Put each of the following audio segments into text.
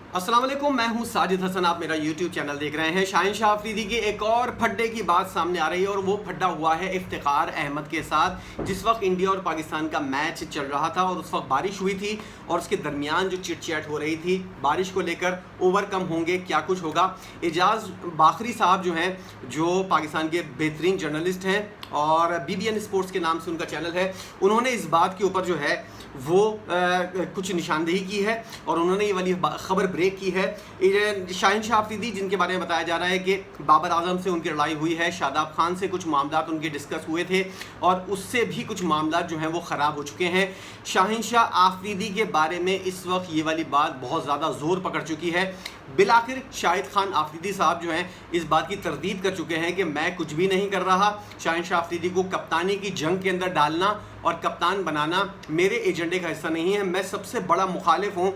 अस्सलाम वालेकुम, मैं हूं साजिद हसन। आप मेरा YouTube चैनल देख रहे हैं। शाहिनशाह अफरीदी की एक और फड्डे की बात सामने आ रही है और वो फड्डा हुआ है इफ्तिखार अहमद के साथ। जिस वक्त इंडिया और पाकिस्तान का मैच चल रहा था और उस वक्त बारिश हुई थी और उसके दरमियान जो चिट चैट हो रही थी बारिश को लेकर, ओवरकम होंगे, क्या कुछ होगा। एजाज बाखरी साहब जो हैं, जो पाकिस्तान के बेहतरीन जर्नलिस्ट हैं और BBN स्पोर्ट्स के नाम से उनका चैनल है, उन्होंने इस बात के ऊपर जो है वो कुछ निशानदेही की है और उन्होंने ये वाली खबर ब्रेक की है। शाहिनशाह अफरीदी, जिनके बारे में बताया जा रहा है कि बाबर आजम से उनकी लड़ाई हुई है, शादाब खान से कुछ मामला उनके डिस्कस हुए थे और उससे भी कुछ मामला जो हैं वो ख़राब हो चुके हैं। शाहिनशाह अफरीदी के बारे में इस वक्त ये वाली बात बहुत ज़्यादा ज़ोर पकड़ चुकी है। बिलाखिर शाहिद खान अफरीदी साहब जो हैं इस बात की तरदीद कर चुके हैं कि मैं कुछ भी नहीं कर रहा। शाहिनशाह अफरीदी को कप्तानी की जंग के अंदर डालना और कप्तान बनाना मेरे एजेंडे का हिस्सा नहीं है। मैं सबसे बड़ा मुखालिफ हूँ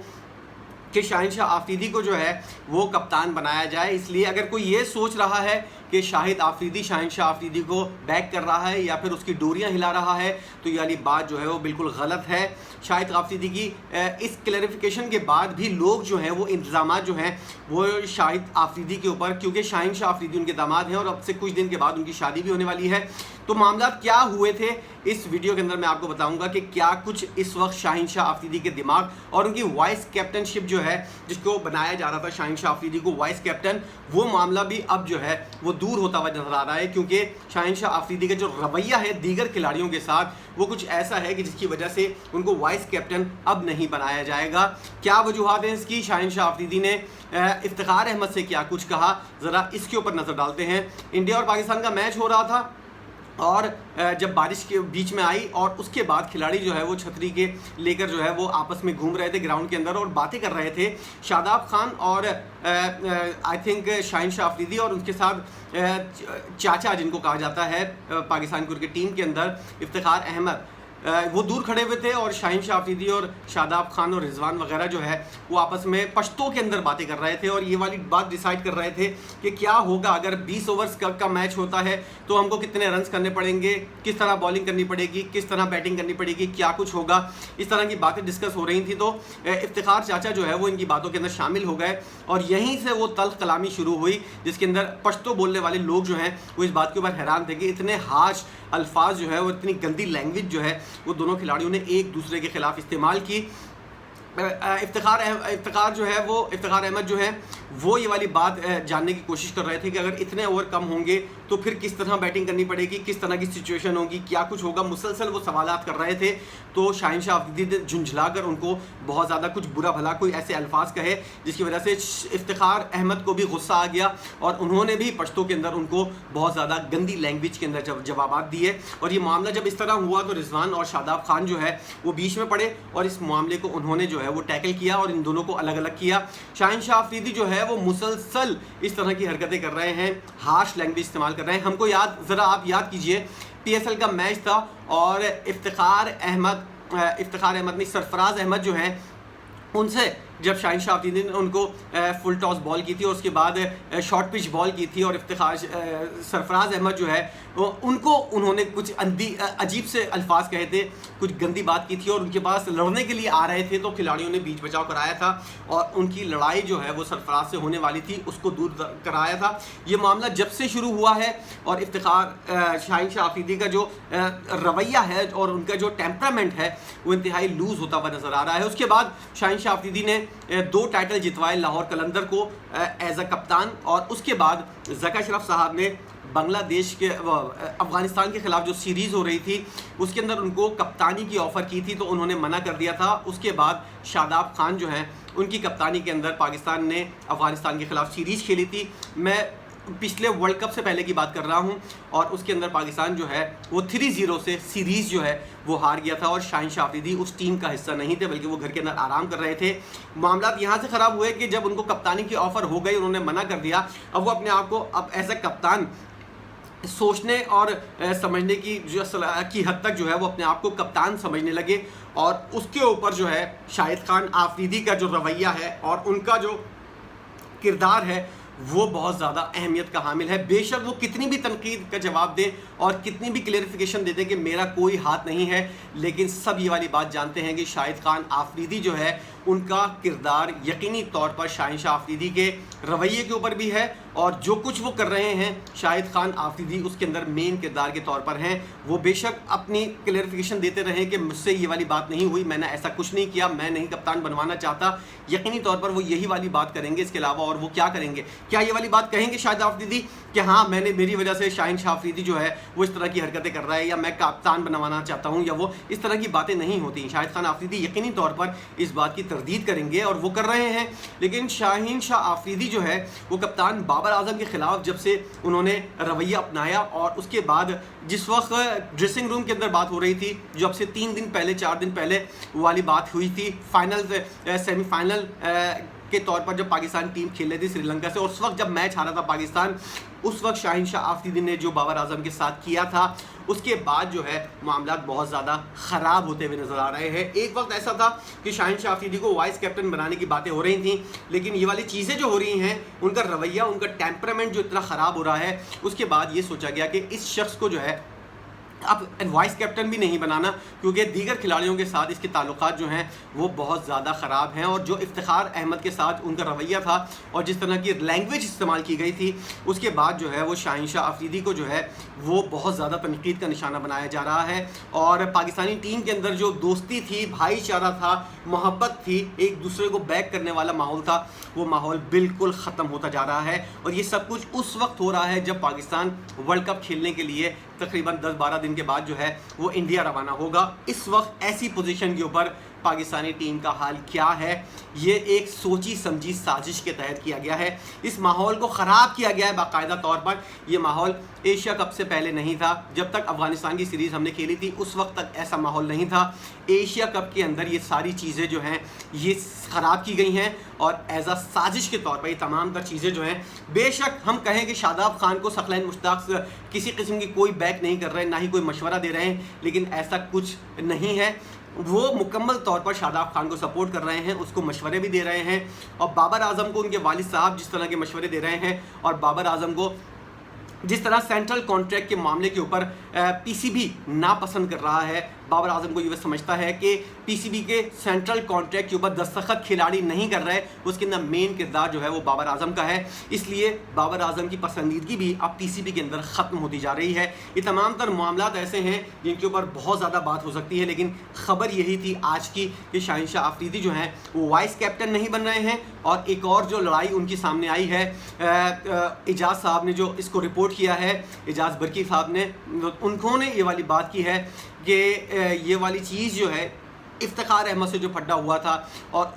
कि शाहिनशाह अफरीदी को जो है वो कप्तान बनाया जाए। इसलिए अगर कोई ये सोच रहा है कि शाहिद अफरीदी शाहिनशाह अफरीदी को बैक कर रहा है या फिर उसकी डोरियां हिला रहा है, तो ये वाली बात जो है वो बिल्कुल गलत है। शाहिद अफरीदी की इस क्लैरिफिकेशन के बाद भी लोग जो हैं वो इंतज़ामात जो हैं वो शाहिद अफरीदी के ऊपर, क्योंकि शाहिनशाह अफरीदी उनके दामाद हैं और अब से कुछ दिन के बाद उनकी शादी भी होने वाली है। तो मामला क्या हुए थे इस वीडियो के अंदर मैं आपको बताऊंगा कि क्या कुछ इस वक्त शाहिनशाह अफरीदी के दिमाग और उनकी वाइस कैप्टनशिप जो है, जिसको बनाया जा रहा था शाहिनशाह अफरीदी को वाइस कैप्टन, वो मामला भी अब जो है वो दूर होता हुआ नजर आ रहा है। क्योंकि शाहिनशाह अफरीदी का जो रवैया है दीगर खिलाड़ियों के साथ, वो कुछ ऐसा है कि जिसकी वजह से उनको वाइस कैप्टन अब नहीं बनाया जाएगा। क्या वजूहत हैं इसकी? शाहिनशाह अफरीदी ने इफ्तिखार अहमद से क्या कुछ कहा, ज़रा इसके ऊपर नज़र डालते हैं। इंडिया और पाकिस्तान का मैच हो रहा था और जब बारिश के बीच में आई और उसके बाद खिलाड़ी जो है वो छतरी के लेकर जो है वो आपस में घूम रहे थे ग्राउंड के अंदर और बातें कर रहे थे। शादाब खान और आई थिंक शाहिनशाह अफरीदी और उनके साथ चाचा जिनको कहा जाता है पाकिस्तान क्रिकेट टीम के अंदर, इफ्तिखार अहमद, वो दूर खड़े हुए थे और शाहिनशाह अफरीदी और शादाब खान और रिजवान वगैरह जो है वो आपस में पश्तो के अंदर बातें कर रहे थे और ये वाली बात डिसाइड कर रहे थे कि क्या होगा अगर 20 ओवर्स का मैच होता है तो हमको कितने रन्स करने पड़ेंगे, किस तरह बॉलिंग करनी पड़ेगी, किस तरह बैटिंग करनी पड़ेगी, क्या कुछ होगा। इस तरह की बातें डिस्कस हो रही थी। तो इफ्तिखार चाचा जो है वो इनकी बातों के अंदर शामिल हो गए और यहीं से वो तल्ख कलामी शुरू हुई, जिसके अंदर पश्तो बोलने वाले लोग जो हैं वो इस बात के ऊपर हैरान थे कि इतने हार्श अल्फाज जो है वो, इतनी गंदी लैंग्वेज जो है वो दोनों खिलाड़ियों ने एक दूसरे के खिलाफ इस्तेमाल की। इफ्तिखार जो है वो, इफ्तिखार अहमद जो है वो ये वाली बात जानने की कोशिश कर रहे थे कि अगर इतने ओवर कम होंगे तो फिर किस तरह बैटिंग करनी पड़ेगी, किस तरह की सिचुएशन होगी, क्या कुछ होगा। मुसलसल वो सवालात कर रहे थे। तो शाहिनशाह अफरीदी ने झुंझलाकर उनको बहुत ज़्यादा कुछ बुरा भला कोई ऐसे अल्फाज कहे जिसकी वजह से इफ्तिखार अहमद को भी गुस्सा आ गया और उन्होंने भी पश्तो के अंदर उनको बहुत ज़्यादा गंदी लैंग्वेज के अंदर जवाब दिए। और ये मामला जब इस तरह हुआ तो रिजवान और शादाब खान जो है वो बीच में पड़े और इस मामले को उन्होंने जो है वो टैकल किया और इन दोनों को अलग अलग किया। शाहिनशाह अफरीदी जो है वो मुसलसल इस तरह की हरकतें कर रहे हैं, हार्श लैंग्वेज इस्तेमाल कर रहे हैं। हमको ज़रा आप याद कीजिए, PSL का मैच था और इफ्तिखार अहमद नहीं, सरफराज अहमद जो हैं उनसे जब शाहिनशाह अफरीदी ने उनको फुल टॉस बॉल की थी और उसके बाद शॉर्ट पिच बॉल की थी और सरफराज अहमद जो है उनको उन्होंने कुछ अजीब से अल्फाज कहे थे, कुछ गंदी बात की थी और उनके पास लड़ने के लिए आ रहे थे तो खिलाड़ियों ने बीच बचाव कराया था और उनकी लड़ाई जो है वो सरफराज से होने वाली थी, उसको दूर कराया था। ये मामला जब से शुरू हुआ है और इफ्तिखार शाहिनशाह अफरीदी का जो रवैया है और उनका जो टेम्परामेंट है वो इंतहाई लूज़ होता हुआ नज़र आ रहा है। उसके बाद शाहिनशाह अफरीदी ने 2 टाइटल जितवाए लाहौर कलंदर को एज अ कप्तान और उसके बाद ज़का अशरफ साहब ने बांग्लादेश के अफ़गानिस्तान के ख़िलाफ़ जो सीरीज़ हो रही थी उसके अंदर उनको कप्तानी की ऑफ़र की थी तो उन्होंने मना कर दिया था। उसके बाद शादाब खान जो हैं उनकी कप्तानी के अंदर पाकिस्तान ने अफ़गानिस्तान के ख़िलाफ़ सीरीज़ खेली थी। मैं पिछले वर्ल्ड कप से पहले की बात कर रहा हूं और उसके अंदर पाकिस्तान जो है वो 3-0 से सीरीज़ जो है वो हार गया था और शाहिनशाह अफरीदी उस टीम का हिस्सा नहीं थे बल्कि वो घर के अंदर आराम कर रहे थे। मामला यहाँ से ख़राब हुए कि जब उनको कप्तानी की ऑफ़र हो गई, उन्होंने मना कर दिया। अब वो अपने आप को अब एज अ कप्तान सोचने और समझने की हद तक जो है वो अपने आप को कप्तान समझने लगे और उसके ऊपर जो है शाहिद खान अफरीदी का जो रवैया है और उनका जो किरदार है वो बहुत ज़्यादा अहमियत का हामिल है। बेशक वो कितनी भी तनकीद का जवाब दे और कितनी भी क्लेरिफिकेशन दे दें कि मेरा कोई हाथ नहीं है, लेकिन सब ये वाली बात जानते हैं कि शाहिद खान अफरीदी जो है उनका किरदार यकीनी तौर पर शाहिनशाह आफरीदी के रवैये के ऊपर भी है, और जो कुछ वो कर रहे हैं शाहिद खान आफरीदी उसके अंदर मेन किरदार के तौर पर हैं। वो बेशक अपनी क्लेरिफिकेशन देते रहे कि मुझसे ये वाली बात नहीं हुई, मैंने ऐसा कुछ नहीं किया, मैं नहीं कप्तान बनवाना चाहता। यकीनी तौर पर वो यही वाली बात करेंगे, इसके अलावा और वो क्या करेंगे? क्या ये वाली बात कहेंगे शाहिद आफरीदी कि हाँ मेरी वजह से शाहिनशाह आफरीदी जो है वो इस तरह की हरकतें कर रहा है, या मैं कप्तान बनवाना चाहता हूँ, या वो इस तरह की बातें नहीं होती। शाहिद खान आफरीदी यकीनी तौर पर इस बात की तरदीद करेंगे और वो कर रहे हैं। लेकिन शाहिनशाह आफरीदी जो है वो कप्तान बाबर आजम के खिलाफ जब से उन्होंने रवैया अपनाया, और उसके बाद जिस वक्त ड्रेसिंग रूम के अंदर बात हो रही थी, जो अब से 3 दिन पहले 4 दिन पहले वाली बात हुई थी, सेमीफाइनल के तौर पर जब पाकिस्तान टीम खेल रही थी श्रीलंका से, और उस वक्त जब मैच हारा था पाकिस्तान, उस वक्त शाहिनशाह आफरीदी ने जो बाबर आजम के साथ किया था, उसके बाद जो है मामला बहुत ज़्यादा ख़राब होते हुए नज़र आ रहे हैं। एक वक्त ऐसा था कि शाहिनशाह आफरीदी को वाइस कैप्टन बनाने की बातें हो रही थी, लेकिन ये वाली चीज़ें जो हो रही हैं, उनका रवैया, उनका टेम्परामेंट जो इतना ख़राब हो रहा है, उसके बाद ये सोचा गया कि इस शख्स को जो है अब वाइस कैप्टन भी नहीं बनाना, क्योंकि दीगर खिलाड़ियों के साथ इसके ताल्लुकात जो हैं वो बहुत ज़्यादा ख़राब हैं। और जो इफ्तिखार अहमद के साथ उनका रवैया था और जिस तरह की लैंग्वेज इस्तेमाल की गई थी, उसके बाद जो है वो शाहिनशाह आफरीदी को जो है वो बहुत ज़्यादा तनकीद का निशाना बनाया जा रहा है। और पाकिस्तानी टीम के अंदर जो दोस्ती थी, भाईचारा था, मोहब्बत थी, एक दूसरे को बैक करने वाला माहौल था, वो माहौल बिल्कुल ख़त्म होता जा रहा है। और ये सब कुछ उस वक्त हो रहा है जब पाकिस्तान वर्ल्ड कप खेलने के लिए तकरीबन 10-12 दिन के बाद जो है वो इंडिया रवाना होगा। इस वक्त ऐसी पोजीशन के ऊपर पाकिस्तानी टीम का हाल क्या है, ये एक सोची समझी साजिश के तहत किया गया है। इस माहौल को ख़राब किया गया है बाकायदा तौर पर। ये माहौल एशिया कप से पहले नहीं था। जब तक अफ़गानिस्तान की सीरीज़ हमने खेली थी उस वक्त तक ऐसा माहौल नहीं था। एशिया कप के अंदर ये सारी चीज़ें जो हैं ये ख़राब की गई हैं, और एज आ साजिश के तौर पर ये तमाम तर चीज़ें जो हैं, बेशक हम कहें कि शादाब खान को सकलैन मुश्ताक किसी किस्म की कोई बैक नहीं कर रहे हैं, ना ही कोई मशवरा दे रहे हैं, लेकिन ऐसा कुछ नहीं है। वो मुकम्मल तौर पर शादाब खान को सपोर्ट कर रहे हैं, उसको मशवरे भी दे रहे हैं, और बाबर आजम को उनके वालिद साहब जिस तरह के मशवरे दे रहे हैं, और बाबर आजम को जिस तरह सेंट्रल कॉन्ट्रैक्ट के मामले के ऊपर पीसीबी नापसंद कर रहा है, बाबर आजम को ये समझता है कि पीसीबी के सेंट्रल कॉन्ट्रैक्ट के ऊपर दस्तखत खिलाड़ी नहीं कर रहे, उसके अंदर मेन किरदार जो है वो बाबर आजम का है। इसलिए बाबर आजम की पसंदीदगी भी अब पीसीबी के अंदर ख़त्म होती जा रही है। ये तमाम तर मामलात ऐसे हैं जिनके ऊपर बहुत ज़्यादा बात हो सकती है, लेकिन ख़बर यही थी आज की कि शाहिनशाह आफरीदी जो हैं वो वाइस कैप्टन नहीं बन रहे हैं। और एक और जो लड़ाई उनकी सामने आई है, एजाज साहब ने जो इसको रिपोर्ट किया है, एजाज बरकी साहब ने, उन्होंने ये वाली बात की है कि ये वाली चीज़ जो है इफ्तिखार अहमद से जो फड्डा हुआ था और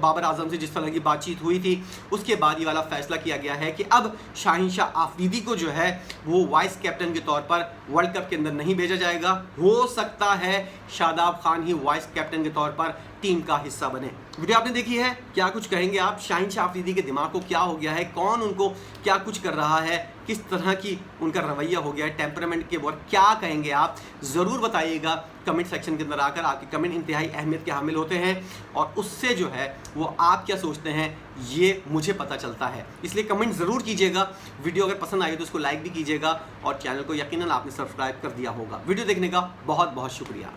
बाबर आजम से जिस तरह की बातचीत हुई थी, उसके बाद ये वाला फैसला किया गया है कि अब शाहिनशाह आफरीदी को जो है वो वाइस कैप्टन के तौर पर वर्ल्ड कप के अंदर नहीं भेजा जाएगा। हो सकता है शादाब खान ही वाइस कैप्टन के तौर पर टीम का हिस्सा बने। वीडियो आपने देखी है, क्या कुछ कहेंगे आप? शाहिनशाह आफरीदी के दिमाग को क्या हो गया है? कौन उनको क्या कुछ कर रहा है? किस तरह की उनका रवैया हो गया है? टेम्परामेंट के ऊपर क्या कहेंगे आप? ज़रूर बताइएगा कमेंट सेक्शन के अंदर आकर। आपके कमेंट इंतहाई अहमियत के हामिल होते हैं, और उससे जो है वो आप क्या सोचते हैं ये मुझे पता चलता है। इसलिए कमेंट ज़रूर कीजिएगा। वीडियो अगर पसंद आई तो उसको लाइक भी कीजिएगा, और चैनल को यकीनन आपने सब्सक्राइब कर दिया होगा। वीडियो देखने का बहुत बहुत शुक्रिया।